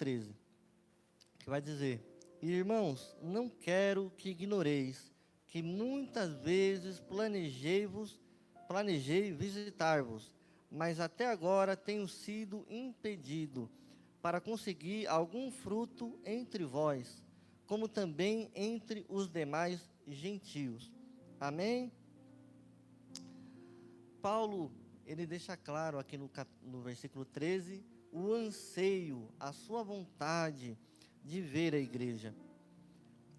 13, que vai dizer: Irmãos, não quero que ignoreis que muitas vezes planejei visitar-vos, mas até agora tenho sido impedido para conseguir algum fruto entre vós, como também entre os demais gentios. Amém? Paulo, ele deixa claro aqui no versículo 13, o anseio, a sua vontade de ver a igreja.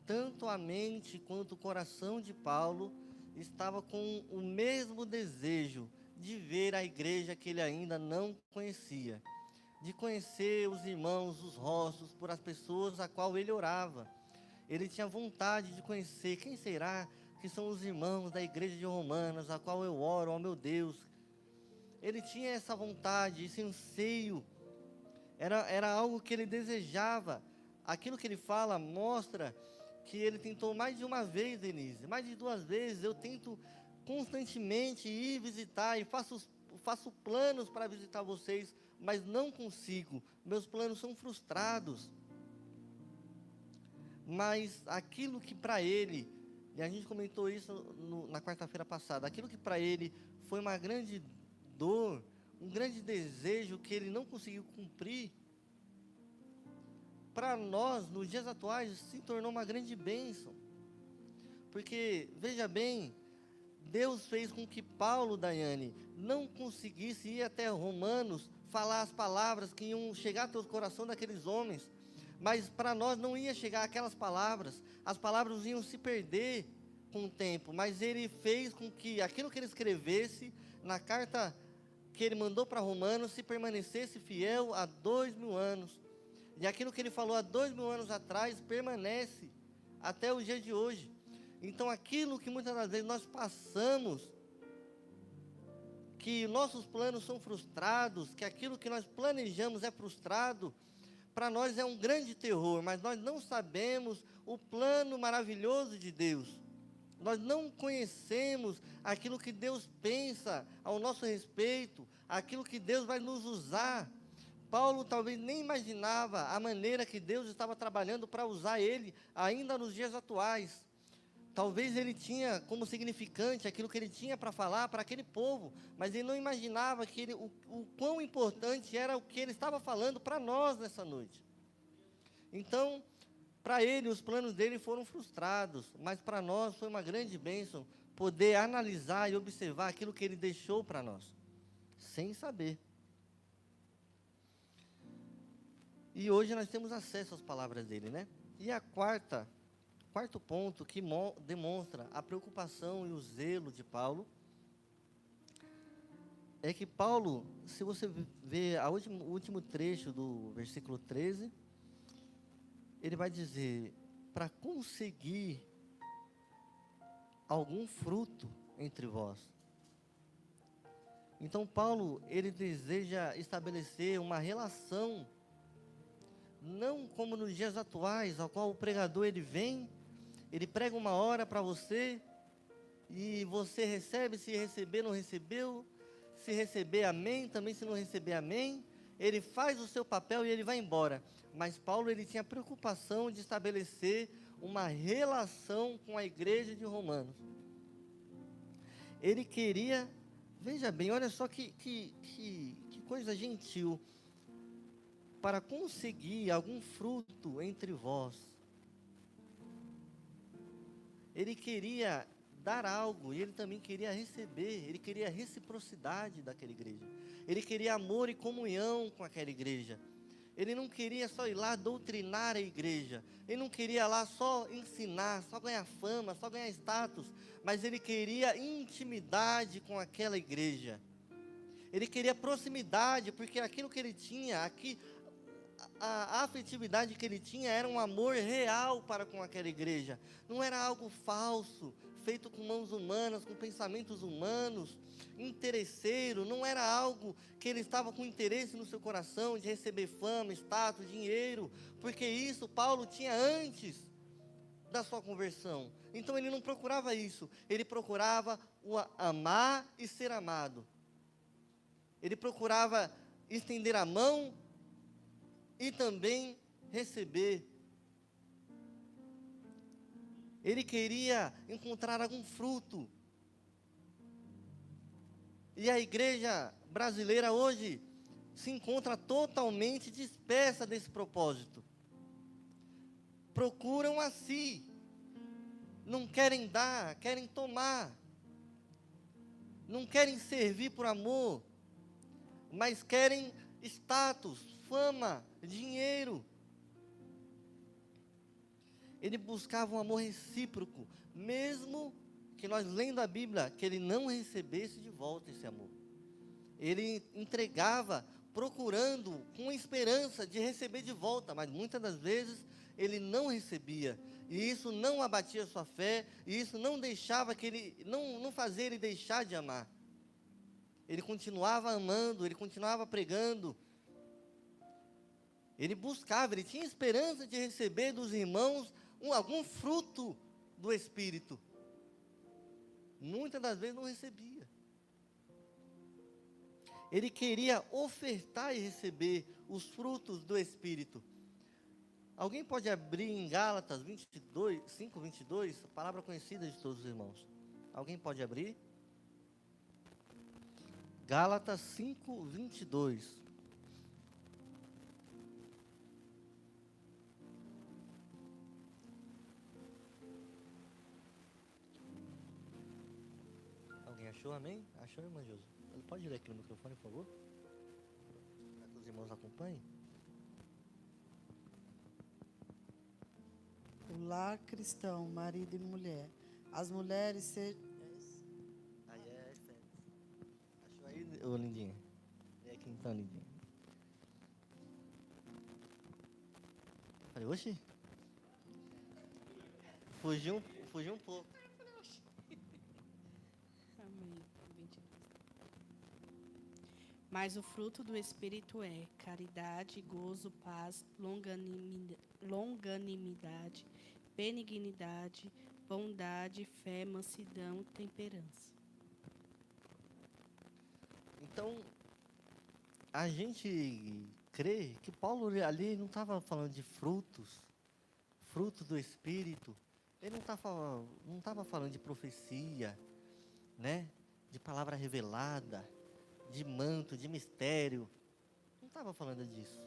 Tanto a mente quanto o coração de Paulo estava com o mesmo desejo de ver a igreja que ele ainda não conhecia, de conhecer os irmãos, os rostos, por as pessoas a qual ele orava. Ele tinha vontade de conhecer quem será que são os irmãos da igreja de Romanas, a qual eu oro, ó meu Deus. Ele tinha essa vontade, esse anseio, era algo que ele desejava. Aquilo que ele fala mostra que ele tentou mais de uma vez, Denise, mais de 2 vezes. Eu tento constantemente ir visitar e faço planos para visitar vocês, mas não consigo. Meus planos são frustrados. Mas aquilo que para ele, e a gente comentou isso na quarta-feira passada, aquilo que para ele foi uma grande dor, um grande desejo que ele não conseguiu cumprir, para nós, nos dias atuais, se tornou uma grande bênção. Porque, veja bem, Deus fez com que Paulo, Daiane, não conseguisse ir até Romanos, falar as palavras que iam chegar até o coração daqueles homens. Mas para nós não ia chegar aquelas palavras, as palavras iam se perder com o tempo. Mas ele fez com que aquilo que ele escrevesse na carta que ele mandou para Romanos se permanecesse fiel há 2000 anos. E aquilo que ele falou há 2000 anos atrás permanece até o dia de hoje. Então aquilo que muitas das vezes nós passamos, que nossos planos são frustrados, que aquilo que nós planejamos é frustrado, para nós é um grande terror, mas nós não sabemos o plano maravilhoso de Deus. Nós não conhecemos aquilo que Deus pensa ao nosso respeito, aquilo que Deus vai nos usar. Paulo talvez nem imaginava a maneira que Deus estava trabalhando para usar ele ainda nos dias atuais. Talvez ele tinha como significante aquilo que ele tinha para falar para aquele povo, mas ele não imaginava que o quão importante era o que ele estava falando para nós nessa noite. Então, para ele, os planos dele foram frustrados, mas para nós foi uma grande bênção poder analisar e observar aquilo que ele deixou para nós, sem saber. E hoje nós temos acesso às palavras dele, né? E quarto ponto que demonstra a preocupação e o zelo de Paulo, é que Paulo, se você ver o último trecho do versículo 13, ele vai dizer, para conseguir algum fruto entre vós. Então Paulo, ele deseja estabelecer uma relação, não como nos dias atuais, ao qual o pregador ele vem, ele prega uma hora para você, e você recebe, se receber, não recebeu, se receber, amém, também se não receber, amém, ele faz o seu papel e ele vai embora. Mas Paulo, ele tinha preocupação de estabelecer uma relação com a igreja de Romanos. Ele queria, veja bem, olha só que coisa gentil, para conseguir algum fruto entre vós. Ele queria dar algo, e ele também queria receber, ele queria reciprocidade daquela igreja. Ele queria amor e comunhão com aquela igreja. Ele não queria só ir lá doutrinar a igreja. Ele não queria lá só ensinar, só ganhar fama, só ganhar status. Mas ele queria intimidade com aquela igreja. Ele queria proximidade, porque aquilo que ele tinha aqui, a afetividade que ele tinha era um amor real para com aquela igreja. Não era algo falso, feito com mãos humanas, com pensamentos humanos, interesseiro. Não era algo que ele estava com interesse no seu coração de receber fama, status, dinheiro, porque isso Paulo tinha antes da sua conversão. Então ele não procurava isso, ele procurava o amar e ser amado. Ele procurava estender a mão e também receber. Ele queria encontrar algum fruto. E a igreja brasileira hoje se encontra totalmente dispersa desse propósito. Procuram a si, não querem dar, querem tomar. Não querem servir por amor, mas querem status, fama, dinheiro. Ele buscava um amor recíproco, mesmo que nós lendo a Bíblia, que ele não recebesse de volta esse amor. Ele entregava, procurando, com esperança de receber de volta, mas muitas das vezes ele não recebia. E isso não abatia sua fé, e isso não deixava que ele, não fazia ele deixar de amar. Ele continuava amando, ele continuava pregando. Ele buscava, ele tinha esperança de receber dos irmãos algum fruto do Espírito. Muitas das vezes não recebia. Ele queria ofertar e receber os frutos do Espírito. Alguém pode abrir em Gálatas 22, 5, 22, a palavra conhecida de todos os irmãos. Alguém pode abrir? Gálatas 5, 22. Alguém achou, amém? Achou, irmã Josi? Ele pode ler aqui no microfone, por favor? Para que os irmãos acompanhem. O lar cristão, marido e mulher. As mulheres se... Aí é certo. Achou aí, ô lindinha? Lê aqui então, lindinha. Falei, oxi. Fugiu um pouco. Amém. 22. Mas o fruto do Espírito é caridade, gozo, paz, longanimidade, benignidade, bondade, fé, mansidão, temperança. Então, a gente crê que Paulo ali não estava falando de frutos do Espírito. Ele não estava falando de profecia, né? De palavra revelada, de manto, de mistério. Não estava falando disso,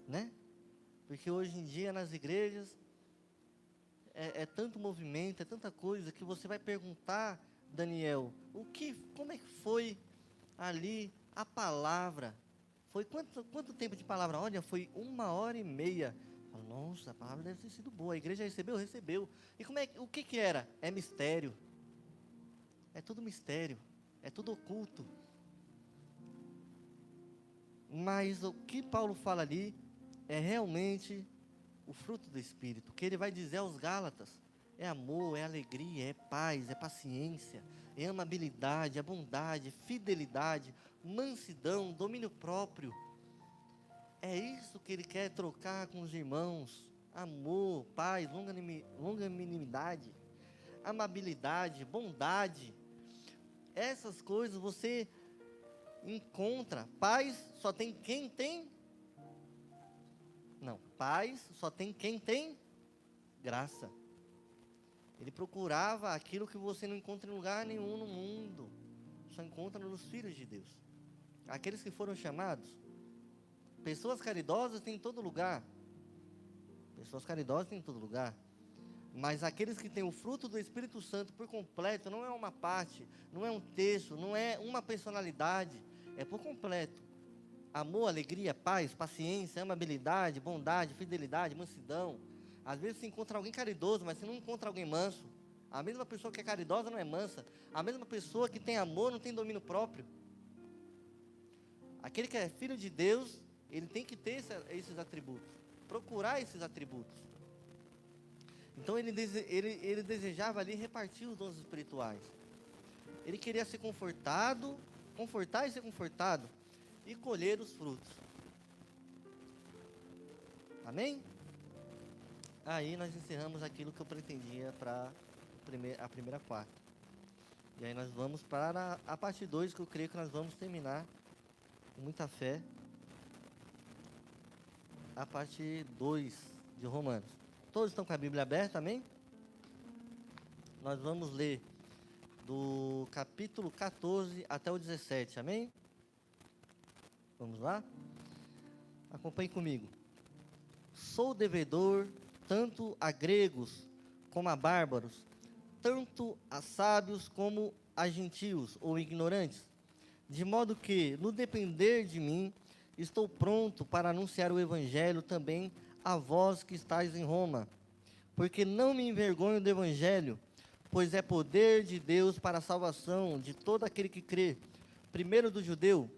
né? Porque hoje em dia nas igrejas é tanto movimento, é tanta coisa que você vai perguntar, Daniel, como é que foi ali a palavra? Foi quanto tempo de palavra? Olha, foi 1h30. Fala, nossa, a palavra deve ter sido boa. A igreja recebeu? Recebeu. E o que era? É mistério. É tudo mistério. É tudo oculto. Mas o que Paulo fala ali é realmente o fruto do Espírito. O que ele vai dizer aos Gálatas é amor, é alegria, é paz, é paciência, é amabilidade, é bondade, fidelidade, mansidão, domínio próprio. É isso que ele quer trocar com os irmãos. Amor, paz, longanimidade, amabilidade, bondade. Essas coisas você encontra. Paz só tem quem tem. Não, paz só tem quem tem graça. Ele procurava aquilo que você não encontra em lugar nenhum no mundo. Só encontra nos filhos de Deus. Aqueles que foram chamados. Pessoas caridosas tem em todo lugar. Pessoas caridosas tem em todo lugar. Mas aqueles que têm o fruto do Espírito Santo por completo, não é uma parte, não é um texto, não é uma personalidade, é por completo. Amor, alegria, paz, paciência, amabilidade, bondade, fidelidade, mansidão. Às vezes você encontra alguém caridoso, mas você não encontra alguém manso. A mesma pessoa que é caridosa não é mansa. A mesma pessoa que tem amor não tem domínio próprio. Aquele que é filho de Deus, ele tem que ter esses atributos. Procurar esses atributos. Então ele desejava ali repartir os dons espirituais. Ele queria ser confortar e ser confortado. E colher os frutos. Amém? Aí nós encerramos aquilo que eu pretendia para a primeira quarta. E aí nós vamos para a parte 2, que eu creio que nós vamos terminar com muita fé. a parte 2 de Romanos. Todos estão com a Bíblia aberta, amém? Nós vamos ler do capítulo 14 até o 17, amém? Vamos lá? Acompanhe comigo. Sou devedor tanto a gregos como a bárbaros, tanto a sábios como a gentios ou ignorantes, de modo que, no depender de mim, estou pronto para anunciar o evangelho também a vós que estáis em Roma, porque não me envergonho do evangelho, pois é poder de Deus para a salvação de todo aquele que crê, primeiro do judeu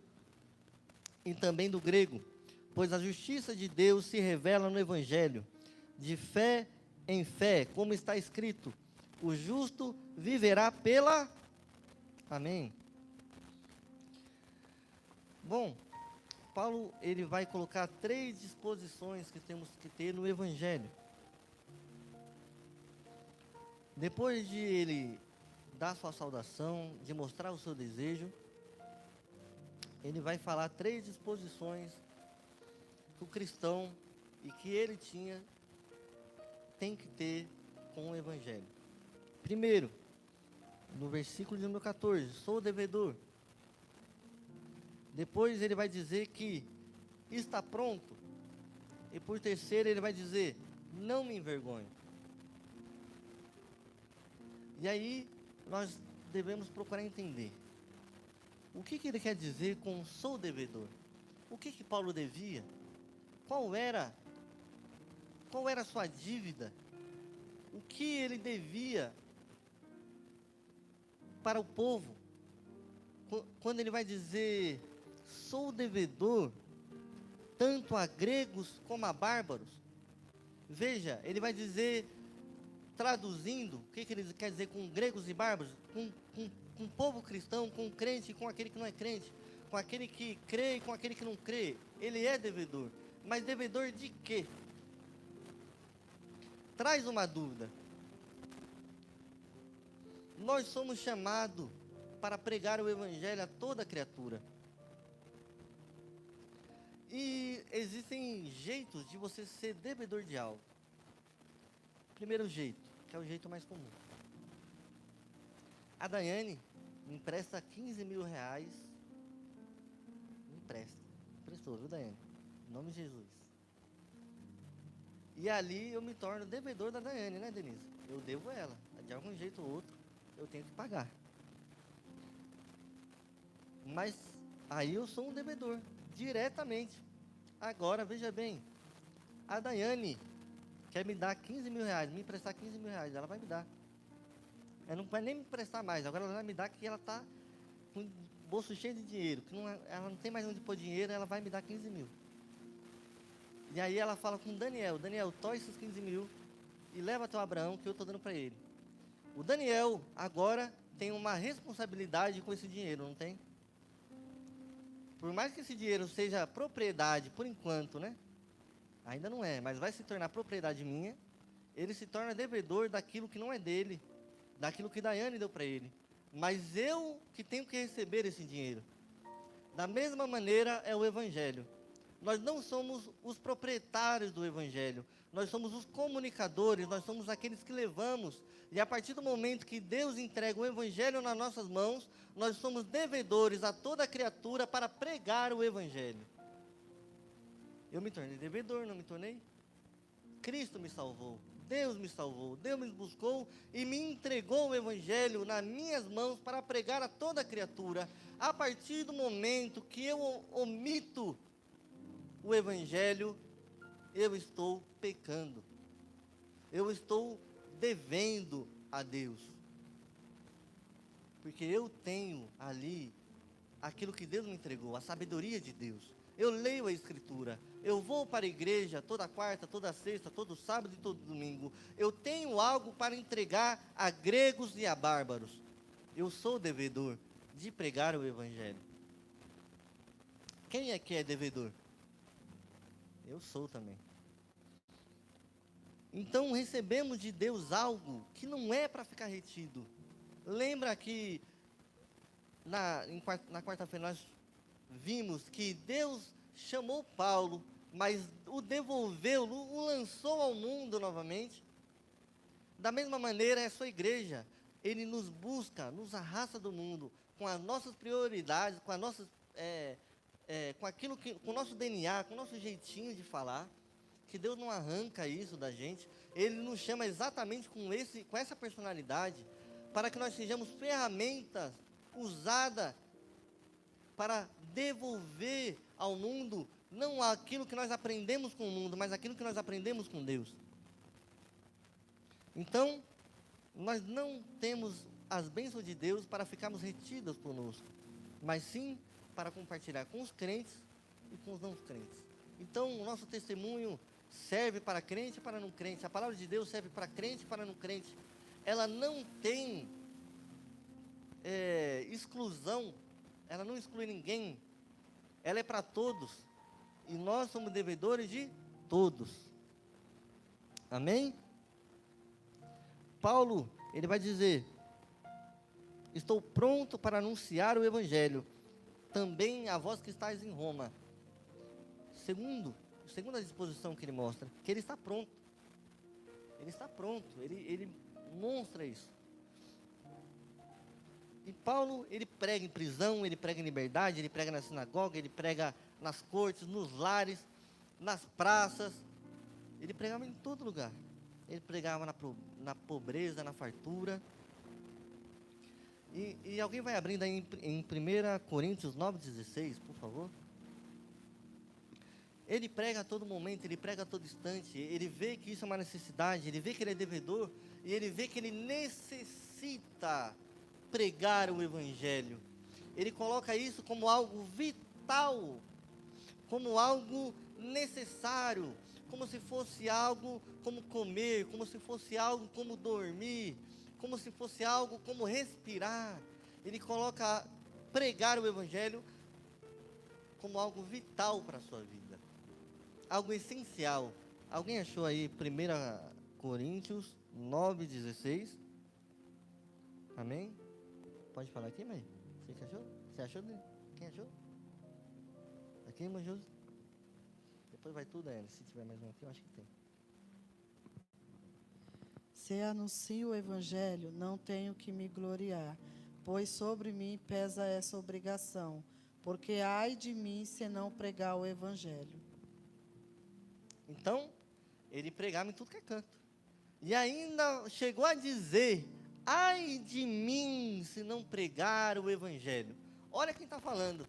e também do grego, pois a justiça de Deus se revela no evangelho, de fé em fé, como está escrito, o justo viverá pela... Amém. Bom, Paulo, ele vai colocar 3 disposições que temos que ter no evangelho. Depois de ele dar sua saudação, de mostrar o seu desejo, ele vai falar 3 disposições que o cristão e que ele tem que ter com o evangelho. Primeiro, no versículo de número 14, sou devedor. Depois ele vai dizer que está pronto. E por terceiro ele vai dizer, não me envergonho. E aí nós devemos procurar entender. O que ele quer dizer com sou devedor? O que Paulo devia? Qual era a sua dívida? O que ele devia para o povo? Quando ele vai dizer, sou devedor, tanto a gregos como a bárbaros. Veja, ele vai dizer, traduzindo, o que ele quer dizer com gregos e bárbaros? Com o povo cristão, com o crente e com aquele que não é crente, com aquele que crê e com aquele que não crê. Ele é devedor. Mas devedor de quê? Traz uma dúvida. Nós somos chamados para pregar o evangelho a toda criatura. E existem jeitos de você ser devedor de algo. Primeiro jeito, que é o jeito mais comum. A Daiane me empresta 15 mil reais. Emprestou, viu, Daiane? Em nome de Jesus. E ali eu me torno devedor da Daiane, né, Denise? Eu devo ela. De algum jeito ou outro, eu tenho que pagar. Mas aí eu sou um devedor, diretamente. Agora, veja bem, a Daiane quer me dar 15 mil reais, me emprestar 15 mil reais, ela vai me dar. Ela não vai nem me emprestar mais, agora ela vai me dar que ela está com o bolso cheio de dinheiro, que ela não tem mais onde pôr dinheiro, ela vai me dar 15 mil. E aí ela fala com o Daniel, toma esses 15 mil e leva até o Abraão que eu estou dando para ele. O Daniel agora tem uma responsabilidade com esse dinheiro, não tem? Por mais que esse dinheiro seja propriedade, por enquanto, né? Ainda não é, mas vai se tornar propriedade minha. Ele se torna devedor daquilo que não é dele, daquilo que Daiane deu para ele. Mas eu que tenho que receber esse dinheiro. Da mesma maneira é o evangelho. Nós não somos os proprietários do evangelho. Nós somos os comunicadores, nós somos aqueles que levamos. E a partir do momento que Deus entrega o evangelho nas nossas mãos, nós somos devedores a toda criatura para pregar o evangelho. Eu me tornei devedor, não me tornei? Cristo me salvou, Deus me salvou, Deus me buscou e me entregou o evangelho nas minhas mãos para pregar a toda criatura. A partir do momento que eu omito o evangelho, eu estou pecando. Eu estou devendo a Deus. Porque eu tenho ali aquilo que Deus me entregou, a sabedoria de Deus. Eu leio a Escritura, eu vou para a igreja toda quarta, toda sexta, todo sábado e todo domingo. Eu tenho algo para entregar a gregos e a bárbaros. Eu sou devedor de pregar o evangelho. Quem é que é devedor? Eu sou também. Então recebemos de Deus algo que não é para ficar retido. Lembra que na quarta-feira nós vimos que Deus chamou Paulo mas o devolveu, o lançou ao mundo novamente. Da mesma maneira, é a sua igreja. Ele nos busca, nos arrasta do mundo, com as nossas prioridades, com as nossas, com aquilo que, com o nosso DNA, com o nosso jeitinho de falar, que Deus não arranca isso da gente. Ele nos chama exatamente com essa personalidade, para que nós sejamos ferramentas usadas para devolver ao mundo, não aquilo que nós aprendemos com o mundo, mas aquilo que nós aprendemos com Deus. Então, nós não temos as bênçãos de Deus para ficarmos retidas conosco, mas sim para compartilhar com os crentes e com os não crentes. Então, o nosso testemunho serve para crente e para não crente. A palavra de Deus serve para crente e para não crente. Ela não tem exclusão, ela não exclui ninguém. Ela é para todos. E nós somos devedores de todos. Amém? Paulo, ele vai dizer: estou pronto para anunciar o Evangelho, também a vós que estáis em Roma. Segunda disposição que ele mostra, que ele está pronto. Ele está pronto, ele mostra isso. E Paulo, ele prega em prisão, ele prega em liberdade, ele prega na sinagoga, ele prega nas cortes, nos lares, nas praças. Ele pregava em todo lugar. Ele pregava na pobreza, na fartura. E alguém vai abrindo aí em 1 Coríntios 9,16, por favor. Ele prega a todo momento, ele prega a todo instante. Ele vê que isso é uma necessidade, ele vê que ele é devedor, e ele vê que ele necessita pregar o Evangelho. Ele coloca isso como algo vital, como algo necessário, como se fosse algo como comer, como se fosse algo como dormir, como se fosse algo como respirar. Ele coloca pregar o Evangelho como algo vital para a sua vida, algo essencial. Alguém achou aí 1 Coríntios 9,16? Amém? Pode falar aqui, mãe? Você que achou? Você achou? Quem achou? Aqui, irmã Josi? Depois vai tudo, Ana. Se tiver mais um aqui, eu acho que tem. Se anuncio o Evangelho, não tenho que me gloriar, pois sobre mim pesa essa obrigação, porque ai de mim se não pregar o Evangelho. Então, ele pregava em tudo que é canto. E ainda chegou a dizer: ai de mim se não pregar o Evangelho. Olha quem está falando.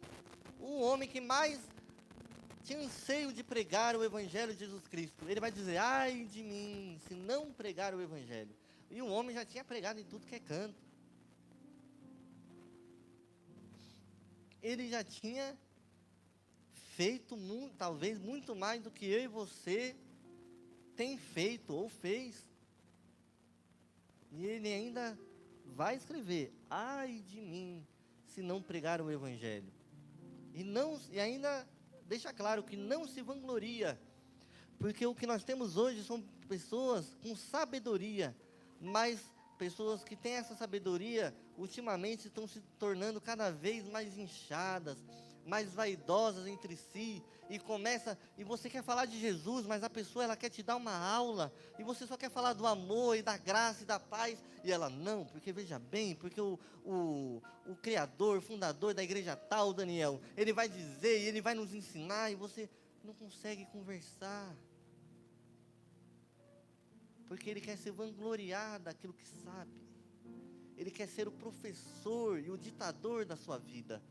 O homem que mais tinha anseio de pregar o Evangelho de Jesus Cristo. Ele vai dizer: ai de mim se não pregar o Evangelho. E o homem já tinha pregado em tudo que é canto. Ele já tinha feito talvez muito mais do que eu e você tem feito ou fez. E ele ainda vai escrever: ai de mim se não pregar o Evangelho. E ainda deixa claro que não se vangloria, porque o que nós temos hoje são pessoas com sabedoria, mas pessoas que têm essa sabedoria, ultimamente estão se tornando cada vez mais inchadas, mais vaidosas entre si, e você quer falar de Jesus, mas a pessoa ela quer te dar uma aula, e você só quer falar do amor e da graça e da paz, e ela não, porque veja bem, porque o criador, fundador da igreja tal, Daniel, ele vai dizer, e ele vai nos ensinar, e você não consegue conversar, porque ele quer se vangloriar daquilo que sabe, ele quer ser o professor e o ditador da sua vida.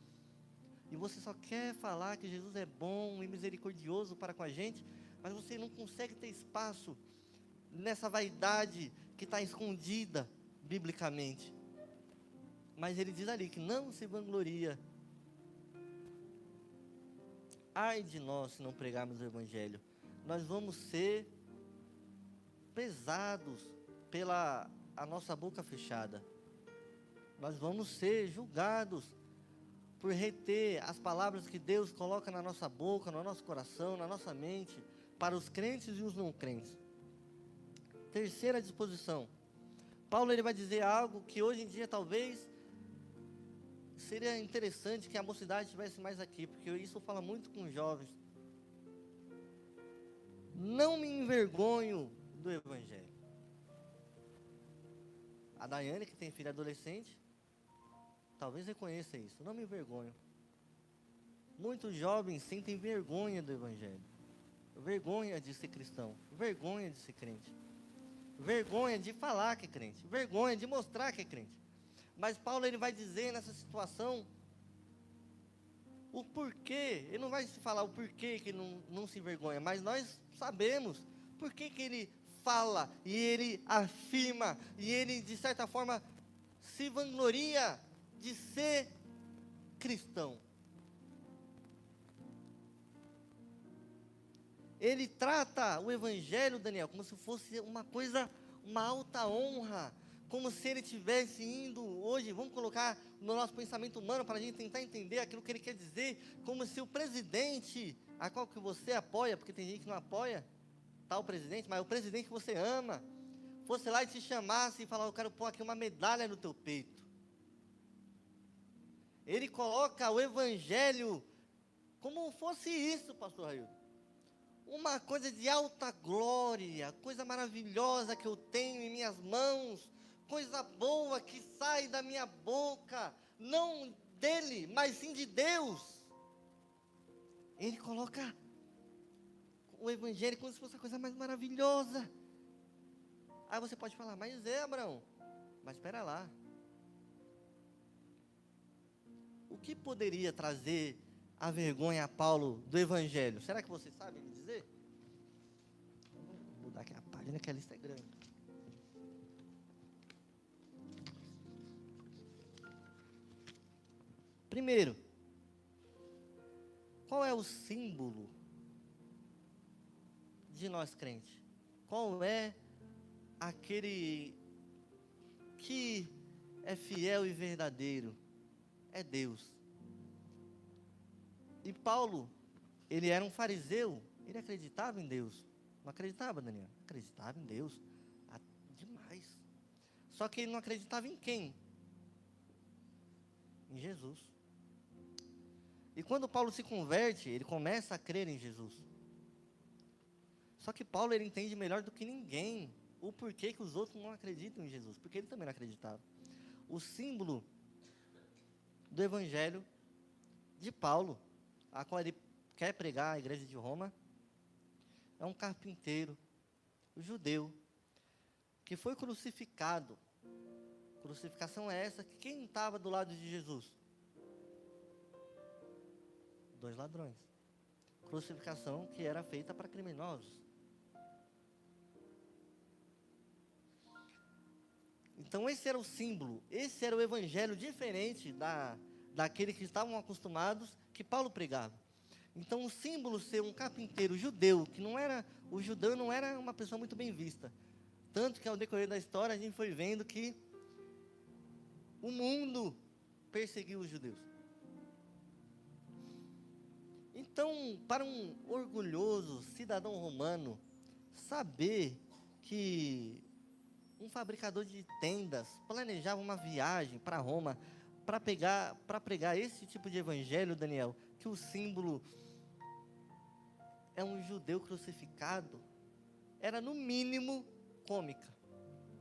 E você só quer falar que Jesus é bom e misericordioso para com a gente, mas você não consegue ter espaço nessa vaidade que está escondida biblicamente. Mas ele diz ali que não se vangloria. Ai de nós se não pregarmos o Evangelho. Nós vamos ser pesados pela a nossa boca fechada. Nós vamos ser julgados por reter as palavras que Deus coloca na nossa boca, no nosso coração, na nossa mente, para os crentes e os não crentes. Terceira disposição. Paulo ele vai dizer algo que hoje em dia talvez seria interessante que a mocidade estivesse mais aqui, porque isso fala muito com os jovens. Não me envergonho do Evangelho. A Daiane, que tem filho adolescente, talvez reconheça isso. Não me envergonho. Muitos jovens sentem vergonha do Evangelho. Vergonha de ser cristão. Vergonha de ser crente. Vergonha de falar que é crente. Vergonha de mostrar que é crente. Mas Paulo, ele vai dizer nessa situação o porquê. Ele não vai falar o porquê que não se envergonha, mas nós sabemos por que ele fala e ele afirma e ele, de certa forma, se vangloria de ser cristão. Ele trata o Evangelho, Daniel, como se fosse uma coisa, uma alta honra, como se ele estivesse indo hoje, vamos colocar no nosso pensamento humano, para a gente tentar entender aquilo que ele quer dizer, como se o presidente, a qual que você apoia, porque tem gente que não apoia tal presidente, mas o presidente que você ama, fosse lá e te chamasse e falar, eu quero pôr aqui uma medalha no teu peito. Ele coloca o Evangelho como fosse isso, pastor Raildo. Uma coisa de alta glória, coisa maravilhosa que eu tenho em minhas mãos, coisa boa que sai da minha boca, não dele, mas sim de Deus. Ele coloca o Evangelho como se fosse a coisa mais maravilhosa. Aí você pode falar, mas Abraão, mas espera lá. O que poderia trazer a vergonha a Paulo do Evangelho? Será que você sabe me dizer? Vou mudar aqui a página, que a lista é grande. Primeiro, qual é o símbolo de nós crentes? Qual é aquele que é fiel e verdadeiro? É Deus. E Paulo, ele era um fariseu, ele acreditava em Deus. Não acreditava, Daniel? Acreditava em Deus. Demais. Só que ele não acreditava em quem? Em Jesus. E quando Paulo se converte, ele começa a crer em Jesus. Só que Paulo, ele entende melhor do que ninguém o porquê que os outros não acreditam em Jesus, porque ele também não acreditava. O símbolo do Evangelho de Paulo, a qual ele quer pregar à igreja de Roma, é um carpinteiro, um judeu, que foi crucificado. Crucificação é essa, que quem estava do lado de Jesus? 2 ladrões. Crucificação que era feita para criminosos. Então esse era o símbolo, esse era o evangelho diferente daquele que estavam acostumados, que Paulo pregava. Então o símbolo ser um carpinteiro judeu, que não era, o judeu não era uma pessoa muito bem vista. Tanto que ao decorrer da história a gente foi vendo que o mundo perseguiu os judeus. Então, para um orgulhoso cidadão romano, saber que um fabricador de tendas planejava uma viagem para Roma para pregar esse tipo de evangelho, Daniel, que o símbolo é um judeu crucificado, era no mínimo cômica,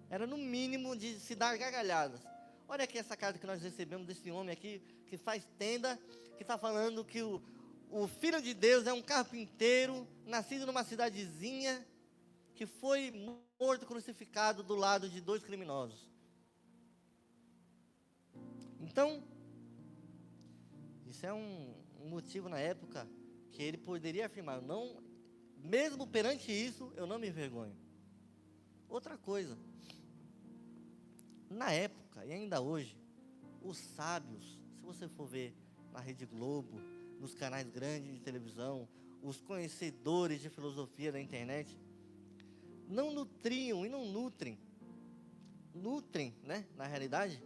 era no mínimo de se dar gargalhadas. Olha aqui essa carta que nós recebemos desse homem aqui, que faz tenda, que está falando que o Filho de Deus é um carpinteiro, nascido numa cidadezinha, que foi morto, crucificado do lado de 2 criminosos. Então, isso é um motivo na época que ele poderia afirmar, não, mesmo perante isso, eu não me envergonho. Outra coisa, na época e ainda hoje, os sábios, se você for ver na Rede Globo, nos canais grandes de televisão, os conhecedores de filosofia da internet, não nutriam e não nutrem, né, na realidade,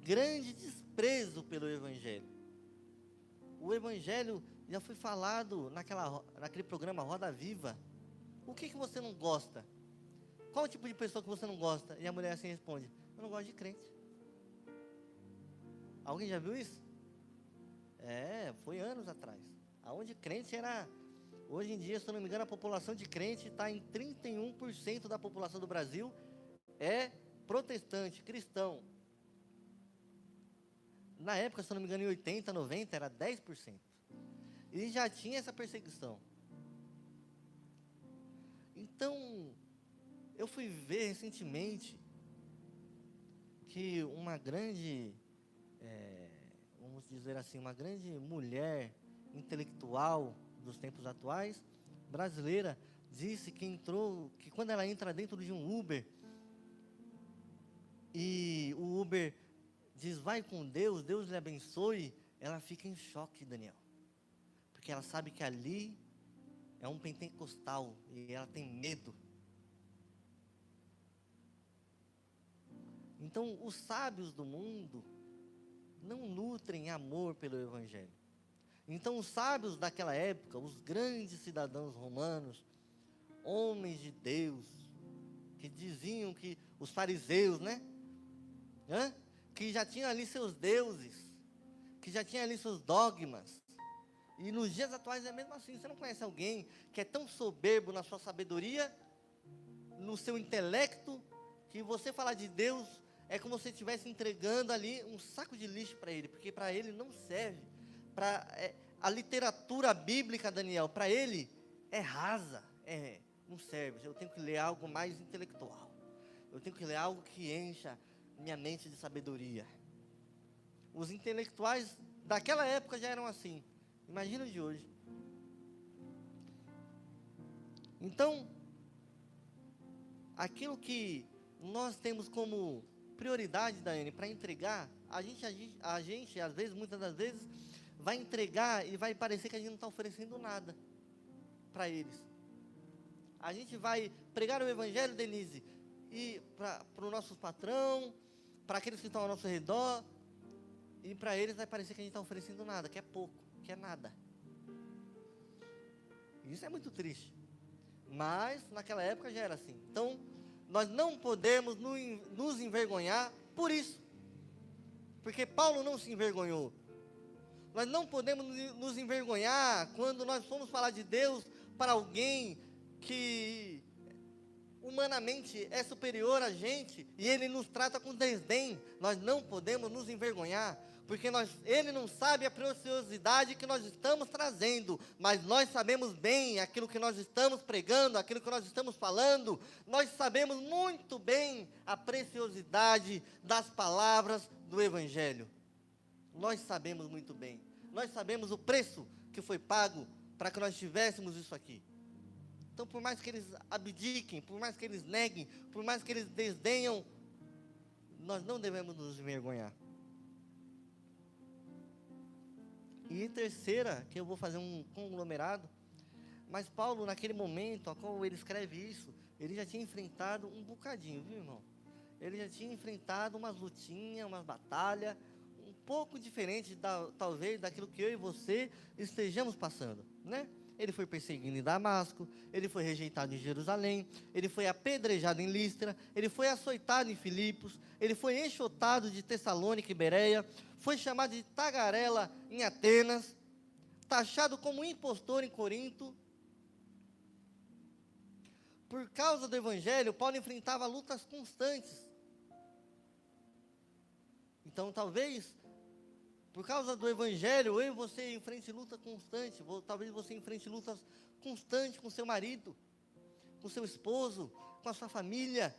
grande desprezo pelo Evangelho. O Evangelho já foi falado naquele programa Roda Viva. O que você não gosta? Qual o tipo de pessoa que você não gosta? E a mulher assim responde, eu não gosto de crente. Alguém já viu isso? Foi anos atrás. Aonde crente era Hoje em dia, se eu não me engano, a população de crente está em 31% da população do Brasil é protestante, cristão. Na época, se eu não me engano, em 80, 90, era 10%. E já tinha essa perseguição. Então, eu fui ver recentemente que uma grande, vamos dizer assim, uma grande mulher intelectual dos tempos atuais, brasileira, disse que quando ela entra dentro de um Uber, e o Uber diz, vai com Deus, Deus lhe abençoe, ela fica em choque, Daniel. Porque ela sabe que ali é um pentecostal, e ela tem medo. Então, os sábios do mundo não nutrem amor pelo Evangelho. Então, os sábios daquela época, os grandes cidadãos romanos, homens de Deus, que diziam que os fariseus, né? Que já tinham ali seus deuses, que já tinham ali seus dogmas. E nos dias atuais é mesmo assim. Você não conhece alguém que é tão soberbo na sua sabedoria, no seu intelecto, que você falar de Deus é como se você estivesse entregando ali um saco de lixo para ele, porque para ele não serve. A literatura bíblica, Daniel, para ele é rasa, não serve. Eu tenho que ler algo mais intelectual. Eu tenho que ler algo que encha minha mente de sabedoria. Os intelectuais daquela época já eram assim. Imagina os de hoje. Então, aquilo que nós temos como prioridade, Daiane, para entregar, a gente, às vezes, muitas das vezes, vai entregar e vai parecer que a gente não está oferecendo nada para eles. A gente vai pregar o Evangelho, Denise, e para o nosso patrão, para aqueles que estão ao nosso redor, e para eles vai parecer que a gente está oferecendo nada, que é pouco, que é nada. Isso é muito triste. Mas, naquela época já era assim. Então, nós não podemos nos envergonhar por isso. Porque Paulo não se envergonhou. Nós não podemos nos envergonhar quando nós formos falar de Deus para alguém que humanamente é superior a gente e ele nos trata com desdém. Nós não podemos nos envergonhar, porque ele não sabe a preciosidade que nós estamos trazendo, mas nós sabemos bem aquilo que nós estamos pregando, aquilo que nós estamos falando. Nós sabemos muito bem a preciosidade das palavras do Evangelho. Nós sabemos muito bem. Nós sabemos o preço que foi pago para que nós tivéssemos isso aqui. Então, por mais que eles abdiquem, por mais que eles neguem, por mais que eles desdenham, nós não devemos nos envergonhar. E terceira, que eu vou fazer um conglomerado, mas Paulo, naquele momento ao qual ele escreve isso, ele já tinha enfrentado um bocadinho, viu, irmão? Ele já tinha enfrentado umas lutinhas, umas batalhas, um pouco diferente, talvez, daquilo que eu e você estejamos passando, né? Ele foi perseguido em Damasco, ele foi rejeitado em Jerusalém, ele foi apedrejado em Listra, ele foi açoitado em Filipos, ele foi enxotado de Tessalônica e Bereia, foi chamado de tagarela em Atenas, taxado como impostor em Corinto. Por causa do Evangelho, Paulo enfrentava lutas constantes. Então, talvez, por causa do Evangelho, eu e você enfrente luta constante. Talvez você enfrente lutas constantes com seu marido, com seu esposo, com a sua família,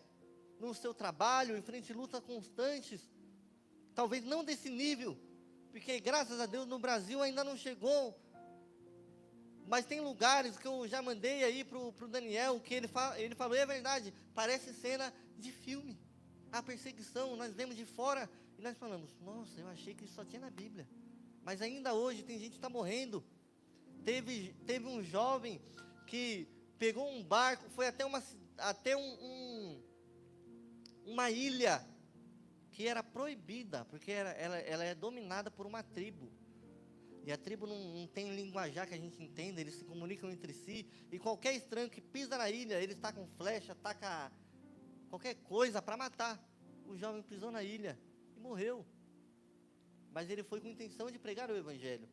no seu trabalho, enfrente lutas constantes. Talvez não desse nível, porque graças a Deus no Brasil ainda não chegou. Mas tem lugares que eu já mandei aí para o Daniel, que ele falou, é verdade, parece cena de filme. A perseguição, nós vemos de fora e nós falamos, nossa, eu achei que isso só tinha na Bíblia. Mas ainda hoje tem gente que está morrendo. Teve um jovem que pegou um barco, foi até uma ilha que era proibida, porque ela é dominada por uma tribo. E a tribo não tem linguajar que a gente entenda, eles se comunicam entre si, e qualquer estranho que pisa na ilha, ele está com flecha, taca qualquer coisa para matar. O jovem pisou na ilha e morreu. Mas ele foi com intenção de pregar o Evangelho.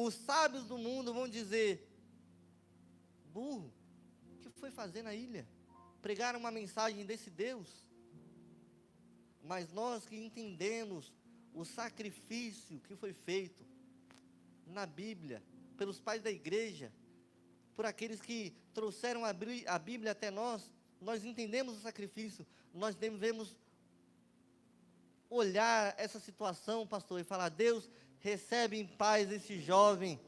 Os sábios do mundo vão dizer: burro, o que foi fazer na ilha? Pregar uma mensagem desse Deus? Mas nós que entendemos o sacrifício que foi feito na Bíblia, pelos pais da igreja, por aqueles que trouxeram a Bíblia até nós, nós entendemos o sacrifício. Nós devemos olhar essa situação, pastor, e falar: Deus, recebe em paz esse jovem.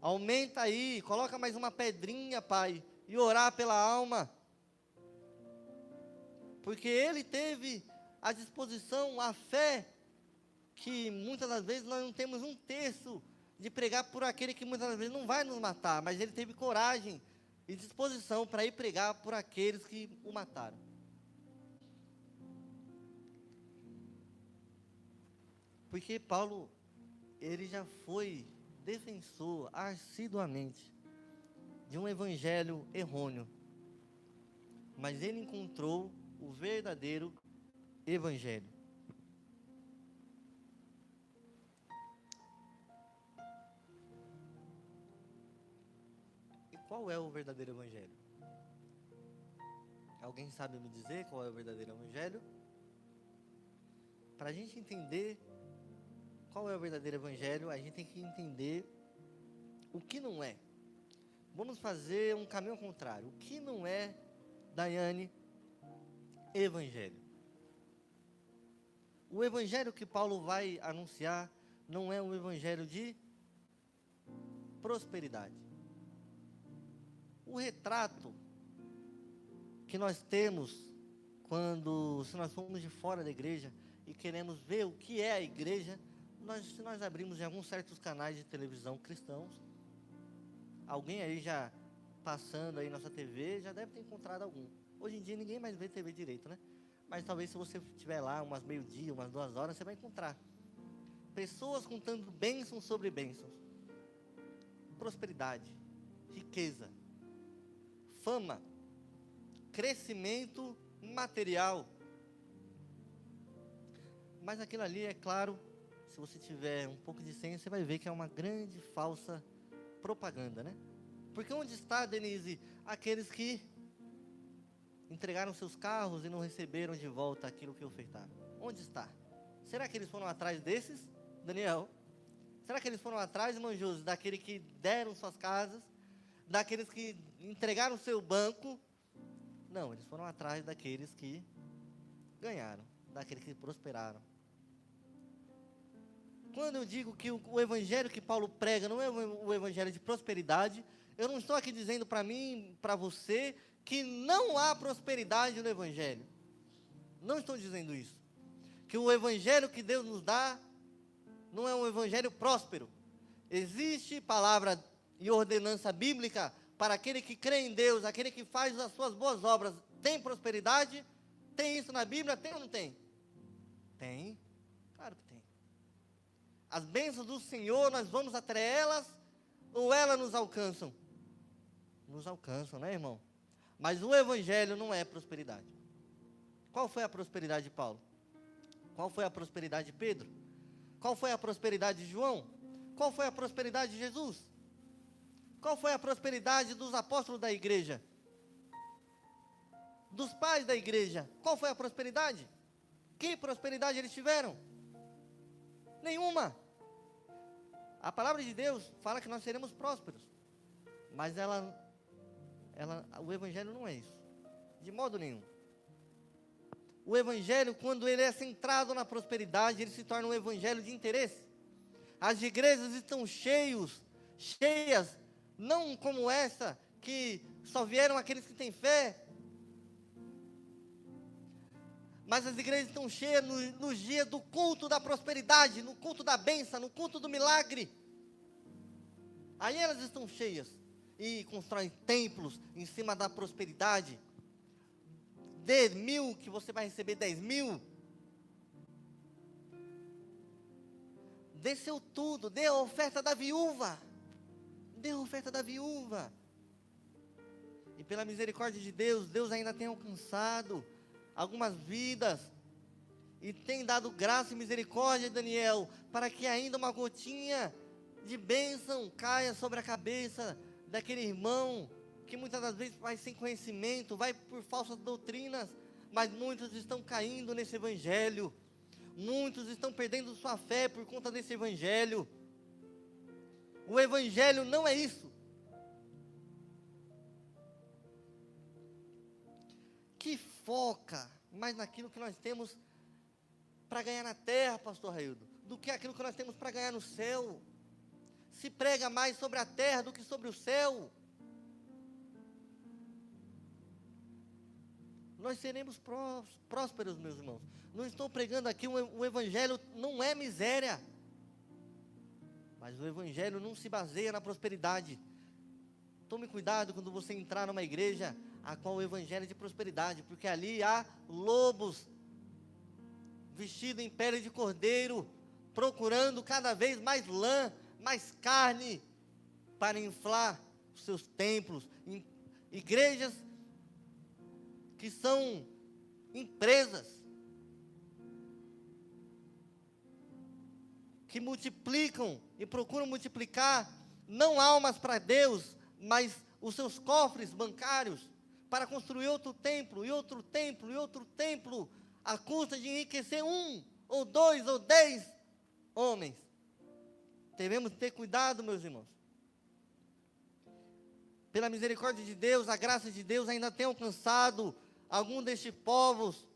Aumenta aí, coloca mais uma pedrinha, Pai, e orar pela alma. Porque ele teve a disposição, a fé, que muitas das vezes nós não temos um terço de pregar por aquele que muitas das vezes não vai nos matar, mas ele teve coragem e disposição para ir pregar por aqueles que o mataram. Porque Paulo, ele já foi defensor assiduamente de um evangelho errôneo, mas ele encontrou o verdadeiro evangelho. E qual é o verdadeiro evangelho? Alguém sabe me dizer qual é o verdadeiro evangelho? Para a gente entender qual é o verdadeiro evangelho, a gente tem que entender o que não é. Vamos fazer um caminho contrário. O que não é, Daiane, evangelho? O evangelho que Paulo vai anunciar não é um evangelho de prosperidade. O retrato que nós temos se nós formos de fora da igreja e queremos ver o que é a igreja, se nós abrimos em alguns certos canais de televisão cristãos, alguém aí já passando aí nossa TV já deve ter encontrado algum. Hoje em dia ninguém mais vê TV direito, né? Mas talvez se você estiver lá umas meio-dia, umas 2 horas, você vai encontrar pessoas contando bênçãos sobre bênçãos, prosperidade, riqueza, fama, crescimento material. Mas aquilo ali, é claro, se você tiver um pouco de senso, você vai ver que é uma grande falsa propaganda, né? Porque onde está, Denise, aqueles que entregaram seus carros e não receberam de volta aquilo que ofertaram? Onde está? Será que eles foram atrás desses, Daniel? Será que eles foram atrás, irmão José, daquele que deram suas casas, daqueles que entregaram seu banco? Não, eles foram atrás daqueles que ganharam, daqueles que prosperaram. Quando eu digo que o evangelho que Paulo prega não é o evangelho de prosperidade, eu não estou aqui dizendo para mim, para você, que não há prosperidade no evangelho. Não estou dizendo isso. Que o evangelho que Deus nos dá não é um evangelho próspero. Existe palavra e ordenança bíblica para aquele que crê em Deus, aquele que faz as suas boas obras. Tem prosperidade? Tem isso na Bíblia? Tem ou não tem? Tem. Claro que tem. As bênçãos do Senhor, nós vamos até elas ou elas nos alcançam? Nos alcançam, né, irmão? Mas o evangelho não é prosperidade. Qual foi a prosperidade de Paulo? Qual foi a prosperidade de Pedro? Qual foi a prosperidade de João? Qual foi a prosperidade de Jesus? Qual foi a prosperidade dos apóstolos da igreja? Dos pais da igreja? Qual foi a prosperidade? Que prosperidade eles tiveram? Nenhuma. A palavra de Deus fala que nós seremos prósperos, mas o evangelho não é isso, de modo nenhum. O evangelho, quando ele é centrado na prosperidade, ele se torna um evangelho de interesse. As igrejas estão cheias, não como essa, que só vieram aqueles que têm fé, mas as igrejas estão cheias nos dias do culto da prosperidade, no culto da bênção, no culto do milagre. Aí elas estão cheias e constroem templos em cima da prosperidade. Dê 1.000 que você vai receber 10.000. Dê seu tudo, dê a oferta da viúva. Dê a oferta da viúva. E pela misericórdia de Deus, Deus ainda tem alcançado algumas vidas e tem dado graça e misericórdia, Daniel, para que ainda uma gotinha de bênção caia sobre a cabeça daquele irmão, que muitas das vezes vai sem conhecimento, vai por falsas doutrinas, mas muitos estão caindo nesse evangelho, muitos estão perdendo sua fé por conta desse evangelho. O evangelho não é isso. Que foca mais naquilo que nós temos para ganhar na terra, pastor Raildo, do que aquilo que nós temos para ganhar no céu. Se prega mais sobre a terra do que sobre o céu. Nós seremos prósperos, meus irmãos. Não estou pregando aqui, o evangelho não é miséria. Mas o evangelho não se baseia na prosperidade. Tome cuidado quando você entrar numa igreja a qual o evangelho é de prosperidade, porque ali há lobos vestidos em pele de cordeiro, procurando cada vez mais lã, mais carne, para inflar os seus templos. Igrejas que são empresas, que multiplicam e procuram multiplicar, não almas para Deus, mas os seus cofres bancários, para construir outro templo, e outro templo, e outro templo, à custa de enriquecer 1, ou 2, ou 10 homens. Devemos ter cuidado, meus irmãos. Pela misericórdia de Deus, a graça de Deus ainda tem alcançado algum destes povos,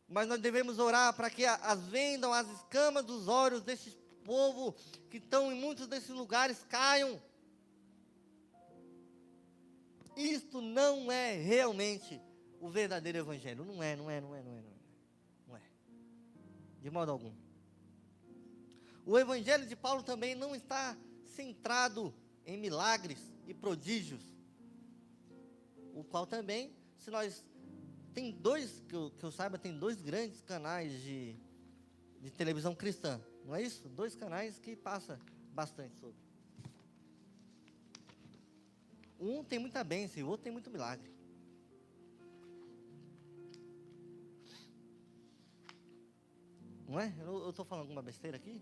mas nós devemos orar para que as vendas, as escamas dos olhos destes povos que estão em muitos desses lugares caiam. Isto não é realmente o verdadeiro evangelho. Não é. De modo algum. O evangelho de Paulo também não está centrado em milagres e prodígios. O qual também, se nós... Tem dois, que eu saiba, tem 2 grandes canais de televisão cristã. Não é isso? 2 canais que passa bastante sobre. Um tem muita bênção e o outro tem muito milagre. Não é? Eu estou falando alguma besteira aqui?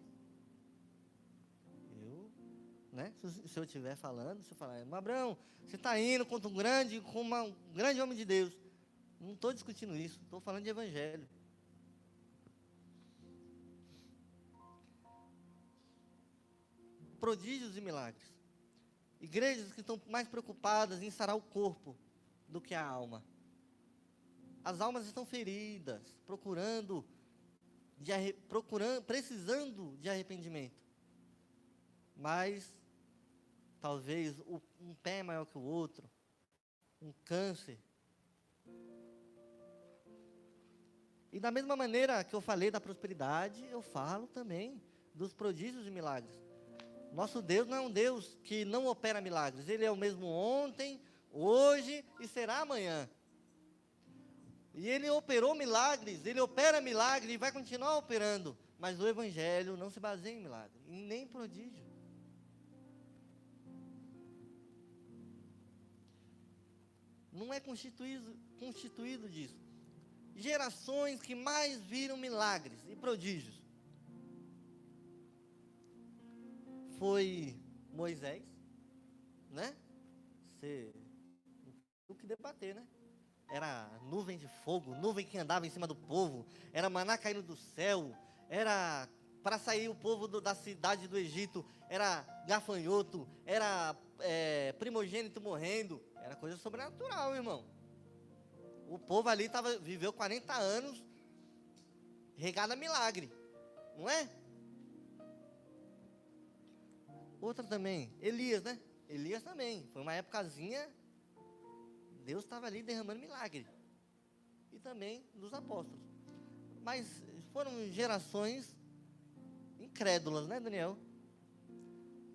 Se eu estiver falando, se eu falar, Mabrão, você está indo contra um grande homem de Deus. Não estou discutindo isso, estou falando de evangelho. Prodígios e milagres. Igrejas que estão mais preocupadas em sarar o corpo do que a alma. As almas estão feridas, precisando de arrependimento. Mas, talvez, um pé é maior que o outro, um câncer. E da mesma maneira que eu falei da prosperidade, eu falo também dos prodígios e milagres. Nosso Deus não é um Deus que não opera milagres. Ele é o mesmo ontem, hoje e será amanhã. E Ele operou milagres, Ele opera milagres e vai continuar operando. Mas o Evangelho não se baseia em milagre, e nem em prodígio. Não é constituído disso. Gerações que mais viram milagres e prodígios foi Moisés, né? O que debater, né? Era nuvem de fogo, nuvem que andava em cima do povo, era maná caindo do céu, era para sair o povo da cidade do Egito, era gafanhoto, era primogênito morrendo, era coisa sobrenatural, irmão. O povo ali viveu 40 anos regado a milagre, não é? Outra também, Elias, né? Elias também, foi uma épocazinha, Deus estava ali derramando milagre. E também dos apóstolos. Mas foram gerações incrédulas, né, Daniel?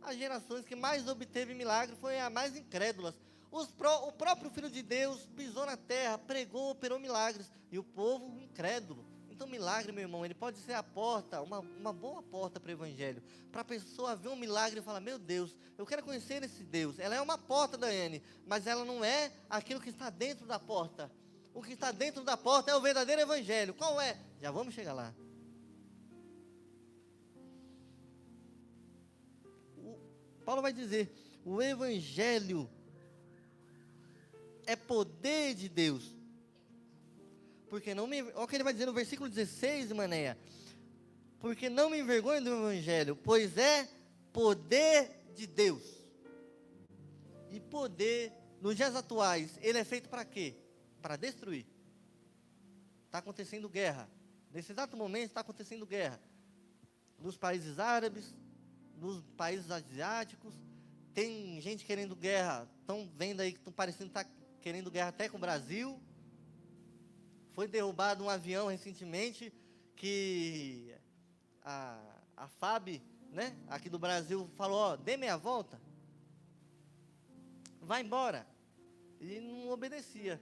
As gerações que mais obteve milagre foram as mais incrédulas. O próprio Filho de Deus pisou na terra, pregou, operou milagres. E o povo incrédulo. Então, milagre, meu irmão, ele pode ser a porta, uma boa porta para o Evangelho. Para a pessoa ver um milagre e falar, meu Deus, eu quero conhecer esse Deus. Ela é uma porta, Daiane, mas ela não é aquilo que está dentro da porta. O que está dentro da porta é o verdadeiro evangelho. Qual é? Já vamos chegar lá. Paulo vai dizer, o evangelho é poder de Deus. Porque não me... Olha o que ele vai dizer no versículo 16, Manéia. Porque não me envergonho do evangelho, pois é poder de Deus. E poder, nos dias atuais, ele é feito para quê? Para destruir. Está acontecendo guerra. Nesse exato momento está acontecendo guerra. Nos países árabes, nos países asiáticos. Tem gente querendo guerra. Estão vendo aí que estão parecendo estar querendo guerra até com o Brasil. Foi derrubado um avião recentemente que a FAB, né, aqui do Brasil, falou, ó, dê meia volta. Vai embora. E não obedecia.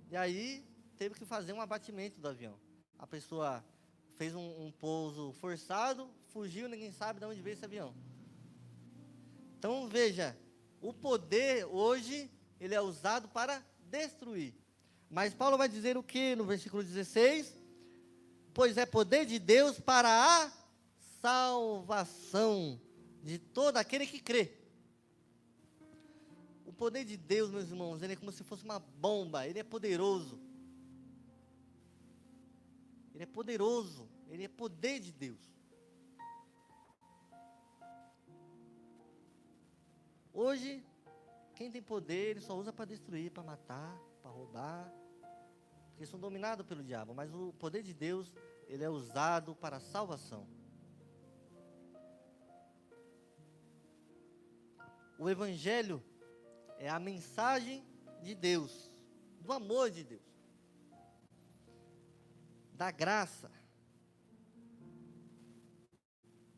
E aí teve que fazer um abatimento do avião. A pessoa fez um pouso forçado, fugiu, ninguém sabe de onde veio esse avião. Então veja, o poder hoje, ele é usado para destruir. Mas Paulo vai dizer o que no versículo 16? Pois é poder de Deus para a salvação de todo aquele que crê. O poder de Deus, meus irmãos, ele é como se fosse uma bomba, ele é poderoso. Ele é poderoso, ele é poder de Deus. Hoje, quem tem poder, ele só usa para destruir, para matar, para roubar, porque são dominados pelo diabo, mas o poder de Deus, ele é usado para a salvação. O evangelho é a mensagem de Deus, do amor de Deus, da graça,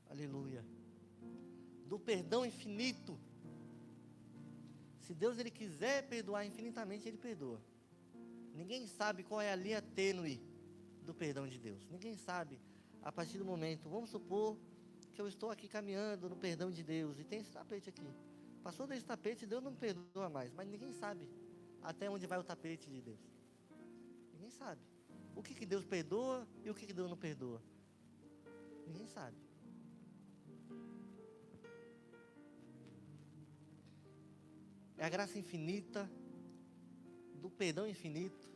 aleluia, do perdão infinito. Se Deus ele quiser perdoar infinitamente, ele perdoa. Ninguém sabe qual é a linha tênue do perdão de Deus. Ninguém sabe, a partir do momento, vamos supor que eu estou aqui caminhando no perdão de Deus, e tem esse tapete aqui. Passou desse tapete, Deus não me perdoa mais, mas ninguém sabe até onde vai o tapete de Deus. Ninguém sabe. O que Deus perdoa e o que Deus não perdoa. Ninguém sabe. É a graça infinita, do perdão infinito.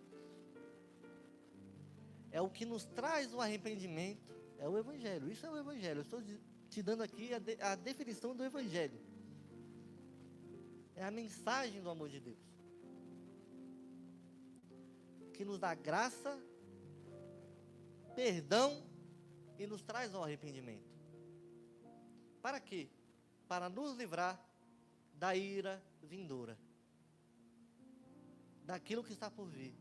É o que nos traz o arrependimento. É o evangelho. Isso é o evangelho. Eu estou te dando aqui a definição do evangelho. É a mensagem do amor de Deus. Que nos dá graça, perdão e nos traz ao arrependimento. Para quê? Para nos livrar da ira vindoura, daquilo que está por vir.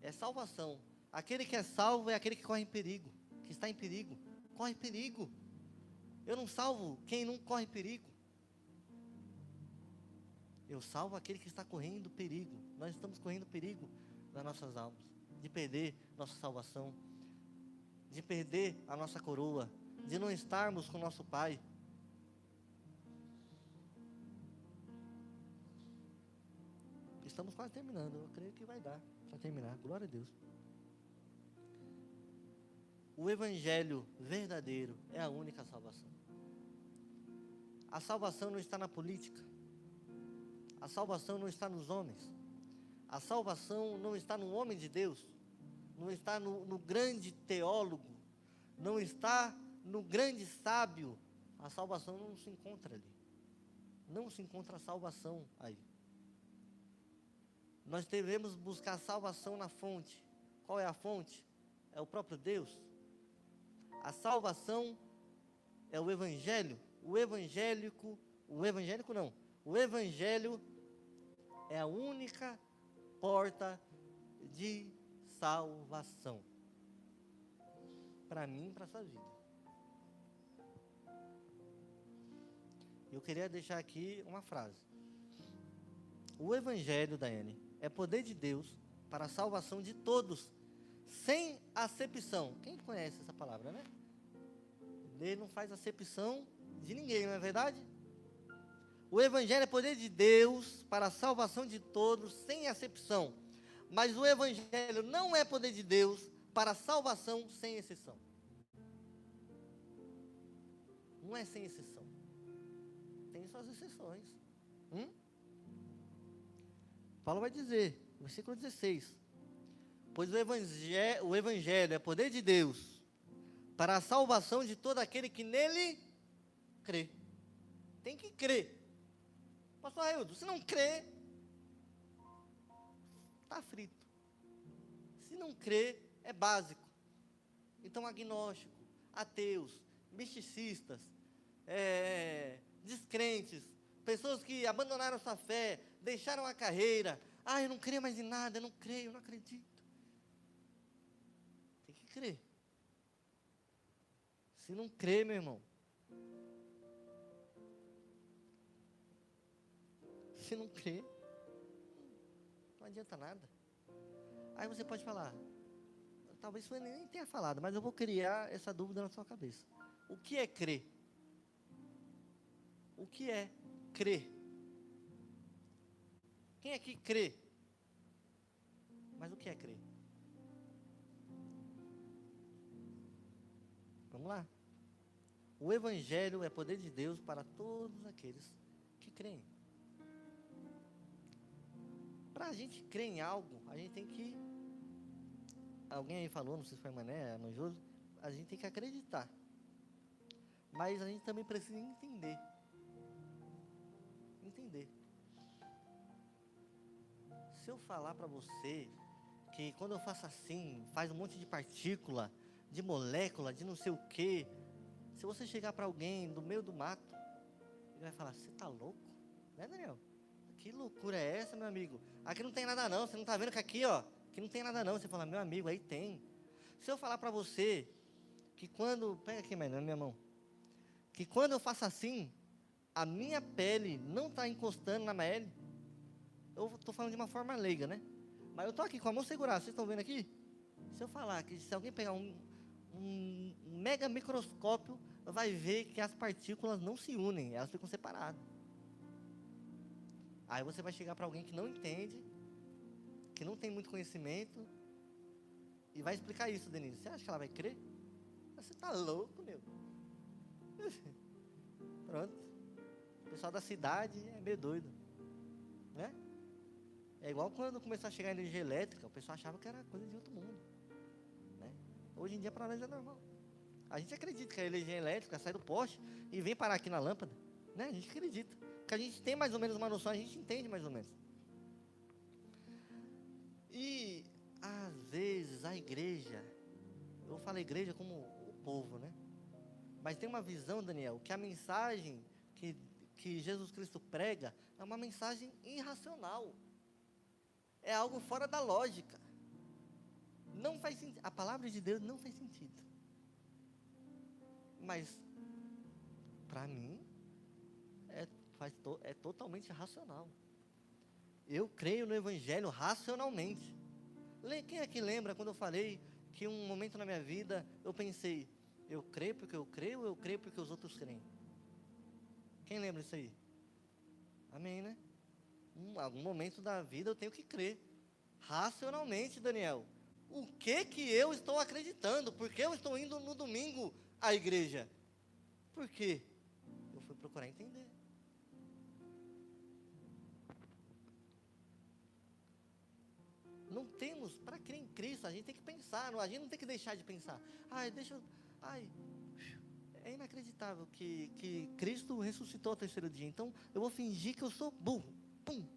É salvação. Aquele que é salvo é aquele que corre em perigo, que está em perigo. Corre perigo. Eu não salvo quem não corre perigo. Eu salvo aquele que está correndo perigo. Nós estamos correndo perigo nas nossas almas, de perder nossa salvação, de perder a nossa coroa, de não estarmos com nosso Pai. Estamos quase terminando, eu creio que vai dar para terminar, glória a Deus. O evangelho verdadeiro é a única salvação. A salvação não está na política. A salvação não está nos homens. A salvação não está no homem de Deus. Não está no grande teólogo. Não está no grande sábio. A salvação não se encontra ali. Não se encontra a salvação aí. Nós devemos buscar salvação na fonte. Qual é a fonte? É o próprio Deus. A salvação é o evangelho. O evangelho é a única porta de salvação. Para mim e para a sua vida. Eu queria deixar aqui uma frase. O evangelho, Daiane, é poder de Deus para a salvação de todos, sem acepção. Quem conhece essa palavra, né? Ele não faz acepção de ninguém, não é verdade? O evangelho é poder de Deus para a salvação de todos, sem acepção. Mas o evangelho não é poder de Deus para a salvação sem exceção. Não é sem exceção. Tem suas exceções. Paulo vai dizer, versículo 16. Pois o evangelho é poder de Deus para a salvação de todo aquele que nele crê. Tem que crer. Pastor Raildo, se não crê, está frito. Se não crê, é básico. Então, agnóstico, ateus, misticistas, descrentes, pessoas que abandonaram sua fé, deixaram a carreira. Eu não creio mais em nada, eu não creio, eu não acredito. Tem que crer. Se não crê, meu irmão, se não crê, não adianta nada. Aí você pode falar, talvez você nem tenha falado, mas eu vou criar essa dúvida na sua cabeça. O que é crer? O que é crer? Quem aqui crê? Mas o que é crer? Vamos lá. O evangelho é poder de Deus para todos aqueles que creem. Para a gente crer em algo, a gente tem que... Alguém aí falou, não sei se foi Mané, Nojoso, a gente tem que acreditar. Mas a gente também precisa entender. Se eu falar para você que quando eu faço assim, faz um monte de partícula, de molécula, de não sei o quê, se você chegar para alguém do meio do mato, ele vai falar, você tá louco? Né, Daniel? Que loucura é essa, meu amigo? Aqui não tem nada não, você não tá vendo que aqui, ó, que não tem nada não. Você fala, meu amigo, aí tem. Se eu falar para você que quando, pega aqui na minha mão, que quando eu faço assim, a minha pele não está encostando na pele. Eu estou falando de uma forma leiga, né? Mas eu estou aqui com a mão segurada, vocês estão vendo aqui? Se eu falar que se alguém pegar um mega microscópio, vai ver que as partículas não se unem, elas ficam separadas. Aí você vai chegar para alguém que não entende, que não tem muito conhecimento, e vai explicar isso, Denise. Você acha que ela vai crer? Você está louco, meu. Pronto. O pessoal da cidade é meio doido, né? É igual quando começou a chegar a energia elétrica, o pessoal achava que era coisa de outro mundo, né? Hoje em dia para nós é normal. A gente acredita que a energia elétrica sai do poste e vem parar aqui na lâmpada, né? A gente acredita, porque a gente tem mais ou menos uma noção, a gente entende mais ou menos. E às vezes a igreja, eu falo igreja como o povo, né? Mas tem uma visão, Daniel, que a mensagem que Jesus Cristo prega é uma mensagem irracional. É algo fora da lógica. Não faz sentido. A palavra de Deus não faz sentido. Mas, para mim, é totalmente racional. Eu creio no Evangelho racionalmente. Quem aqui lembra quando eu falei que um momento na minha vida eu pensei, eu creio porque eu creio ou eu creio porque os outros creem? Quem lembra disso aí? Amém, né? Algum momento da vida eu tenho que crer. Racionalmente, Daniel. O que eu estou acreditando? Por que eu estou indo no domingo à igreja? Por quê? Eu fui procurar entender. Não temos, para crer em Cristo, a gente tem que pensar, a gente não tem que deixar de pensar. É inacreditável que Cristo ressuscitou ao terceiro dia, então eu vou fingir que eu sou burro, pum.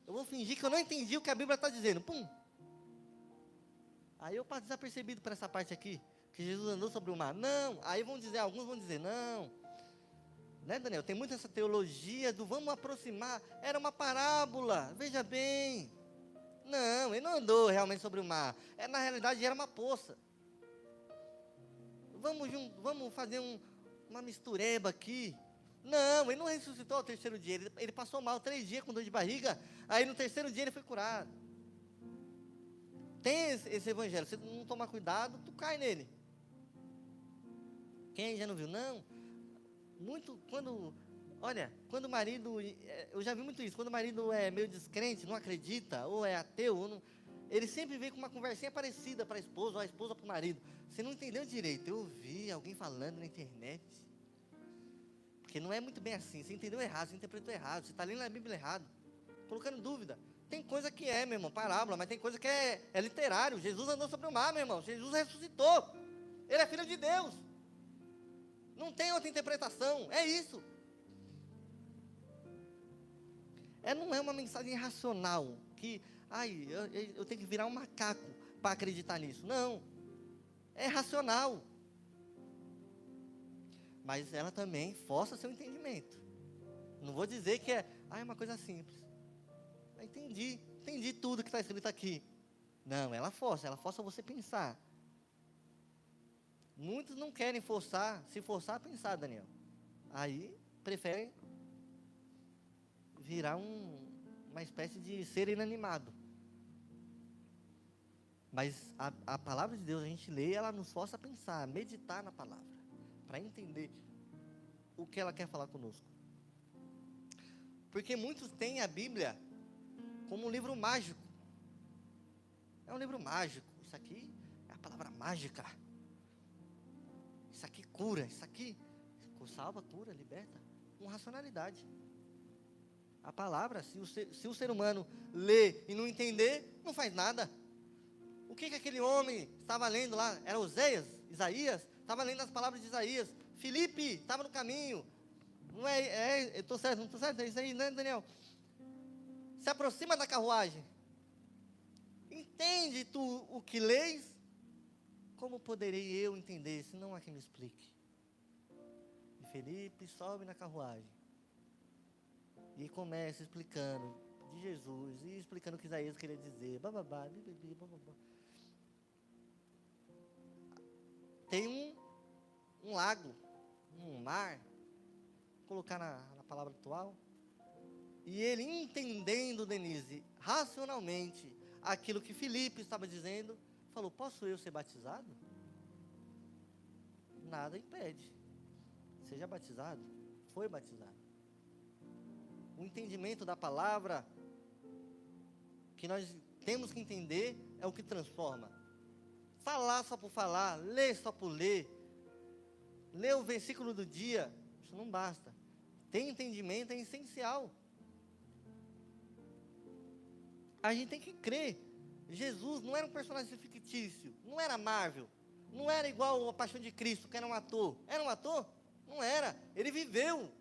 Eu vou fingir que eu não entendi o que a Bíblia está dizendo, pum. Aí eu passo desapercebido para essa parte aqui, que Jesus andou sobre o mar. Não, aí alguns vão dizer, não. Né, Daniel, tem muito essa teologia do vamos aproximar, era uma parábola, veja bem. Não, ele não andou realmente sobre o mar. Na realidade, era uma poça. Vamos fazer uma mistureba aqui. Não, ele não ressuscitou ao terceiro dia. Ele passou mal 3 dias com dor de barriga. Aí no terceiro dia ele foi curado. Tem esse evangelho. Se não tomar cuidado, tu cai nele. Quem já não viu? Não. Olha, quando o marido, eu já vi muito isso, quando o marido é meio descrente, não acredita, ou é ateu, ou não, ele sempre vem com uma conversinha parecida para a esposa, ou a esposa para o marido. Você não entendeu direito. Eu ouvi alguém falando na internet. Porque não é muito bem assim. Você entendeu errado, você interpretou errado. Você está lendo a Bíblia errado. Colocando dúvida. Tem coisa que é, meu irmão, parábola, mas tem coisa que é literário. Jesus andou sobre o mar, meu irmão. Jesus ressuscitou. Ele é filho de Deus. Não tem outra interpretação. É isso. Não é uma mensagem racional. Que, eu tenho que virar um macaco para acreditar nisso. Não. É racional. Mas ela também força seu entendimento. Não vou dizer que é uma coisa simples. Entendi tudo que está escrito aqui. Não, ela força você pensar. Muitos não querem se forçar a pensar, Daniel. Aí, preferem virar uma espécie de ser inanimado. Mas a palavra de Deus, a gente lê, ela nos força a pensar, a meditar na palavra, para entender o que ela quer falar conosco. Porque muitos têm a Bíblia como um livro mágico. É um livro mágico. Isso aqui é a palavra mágica. Isso aqui cura. Isso aqui salva, cura, liberta. Com racionalidade. A palavra, se o ser humano lê e não entender, não faz nada. O que aquele homem estava lendo lá? Era Isaías? Estava lendo as palavras de Isaías. Filipe estava no caminho. Não eu estou certo, não estou certo? É isso aí, né, Daniel? Se aproxima da carruagem. Entende tu o que leis? Como poderei eu entender, se não há quem me explique? E Filipe sobe na carruagem. E começa explicando de Jesus, e explicando o que Isaías queria dizer. Bababá. Tem um lago, um mar, vou colocar na palavra atual. E ele entendendo, Denise, racionalmente, aquilo que Filipe estava dizendo, falou: posso eu ser batizado? Nada impede. Seja batizado. Foi batizado. O entendimento da palavra que nós temos que entender é o que transforma. Falar só por falar, ler só por ler o versículo do dia, isso não basta. Ter entendimento é essencial. A gente tem que crer. Jesus não era um personagem fictício, não era Marvel, não era igual a Paixão de Cristo, que era um ator. Era um ator? Não era. Ele viveu.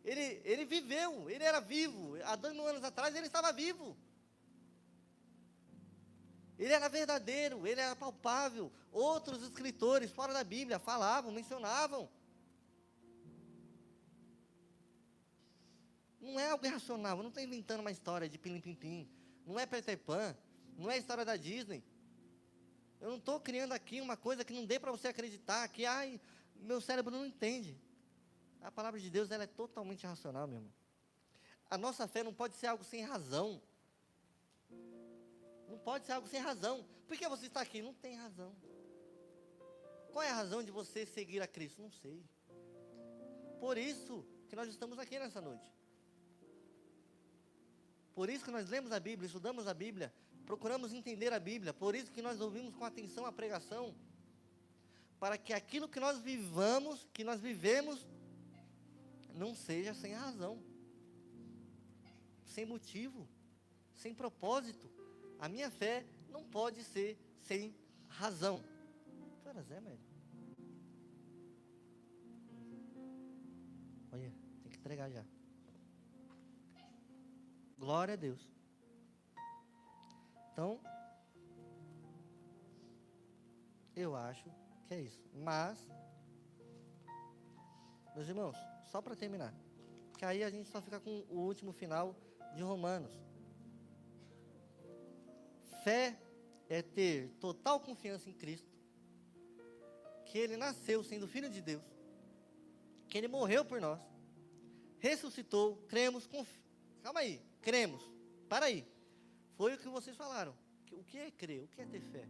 Ele viveu, ele era vivo. Há 2.000 anos atrás ele estava vivo. Ele era verdadeiro, ele era palpável. Outros escritores fora da Bíblia falavam, mencionavam. Não é algo irracional, eu não estou inventando uma história de pilim-pim-pim. Não é Peter Pan, não é a história da Disney. Eu não estou criando aqui uma coisa que não dê para você acreditar, que meu cérebro não entende. A palavra de Deus, ela é totalmente racional, meu irmão. A nossa fé não pode ser algo sem razão. Não pode ser algo sem razão. Por que você está aqui? Não tem razão. Qual é a razão de você seguir a Cristo? Não sei. Por isso que nós estamos aqui nessa noite. Por isso que nós lemos a Bíblia, estudamos a Bíblia, procuramos entender a Bíblia. Por isso que nós ouvimos com atenção a pregação. Para que aquilo que nós vivemos, não seja sem razão. Sem motivo. Sem propósito. A minha fé não pode ser sem razão. Que horas é, velho? Olha, tem que entregar já. Glória a Deus. Então, eu acho que é isso. Mas, meus irmãos, só para terminar, que aí a gente só fica com o último final de Romanos. Fé é ter total confiança em Cristo, que Ele nasceu sendo Filho de Deus, que Ele morreu por nós, ressuscitou, cremos, calma aí, cremos, para aí, foi o que vocês falaram, o que é crer, o que é ter fé,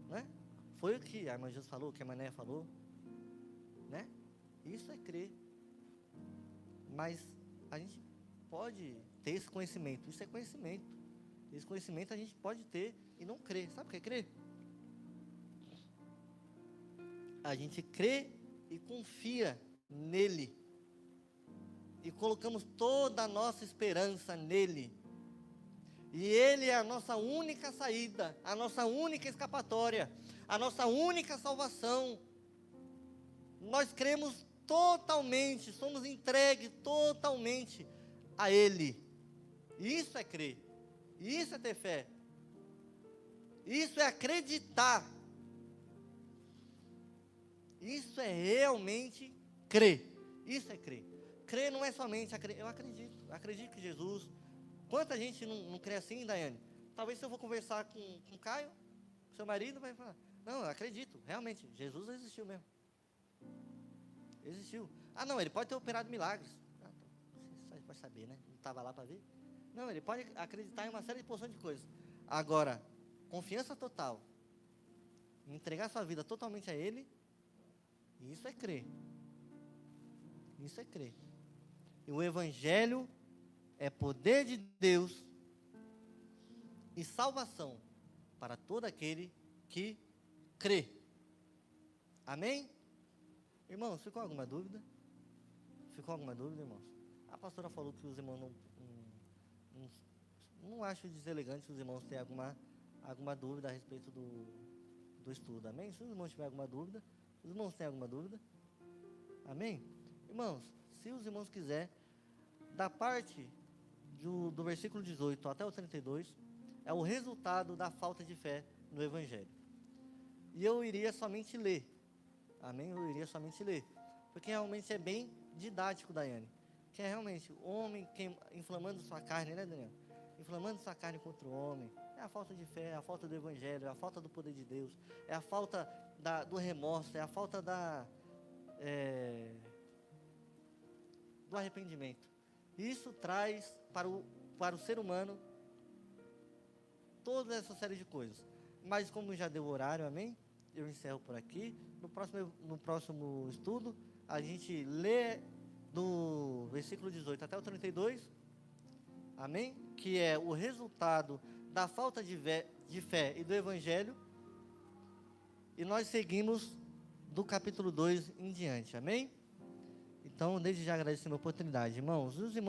né? Foi o que a irmã Jesus falou, o que a Mané falou, né? Isso é crer. Mas a gente pode ter esse conhecimento. Isso é conhecimento. Esse conhecimento a gente pode ter e não crer. Sabe o que é crer? A gente crê e confia nele. E colocamos toda a nossa esperança nele. E ele é a nossa única saída, a nossa única escapatória, a nossa única salvação. Nós cremos totalmente, somos entregues totalmente a ele. Isso é crer. Isso é ter fé. Isso é acreditar. Isso é realmente crer. Isso é crer. Crer não é somente eu acredito que Jesus. Quanta gente não crê assim, Daiane? Talvez se eu for conversar com o Caio, seu marido vai falar, não, eu acredito, realmente, Jesus existiu mesmo. Existiu. Ah, não, ele pode ter operado milagres. Ah, você pode saber, né? Não estava lá para ver. Não, ele pode acreditar em uma série de porções de coisas. Agora, confiança total, entregar sua vida totalmente a ele, isso é crer. Isso é crer. E o Evangelho é poder de Deus e salvação para todo aquele que crê. Amém? Irmãos, ficou alguma dúvida? Ficou alguma dúvida, irmãos? A pastora falou que os irmãos não acho deselegante se os irmãos têm alguma dúvida a respeito do estudo. Amém? Se os irmãos tiverem alguma dúvida, os irmãos têm alguma dúvida? Amém? Irmãos, se os irmãos quiserem, da parte do versículo 18 até o 32, é o resultado da falta de fé no Evangelho. E eu iria somente ler. Amém? Eu iria somente ler. Porque realmente é bem didático, Daiane. Que é realmente o homem inflamando sua carne, né, Daniel? Inflamando sua carne contra o homem. É a falta de fé, é a falta do Evangelho, é a falta do poder de Deus, é a falta do remorso, é a falta do arrependimento. Isso traz para o ser humano toda essa série de coisas. Mas como já deu o horário, amém? Eu encerro por aqui. No próximo estudo, a gente lê do versículo 18 até o 32, amém? Que é o resultado da falta de fé e do Evangelho. E nós seguimos do capítulo 2 em diante, amém? Então, desde já agradeço a oportunidade, irmãos. Os irmãos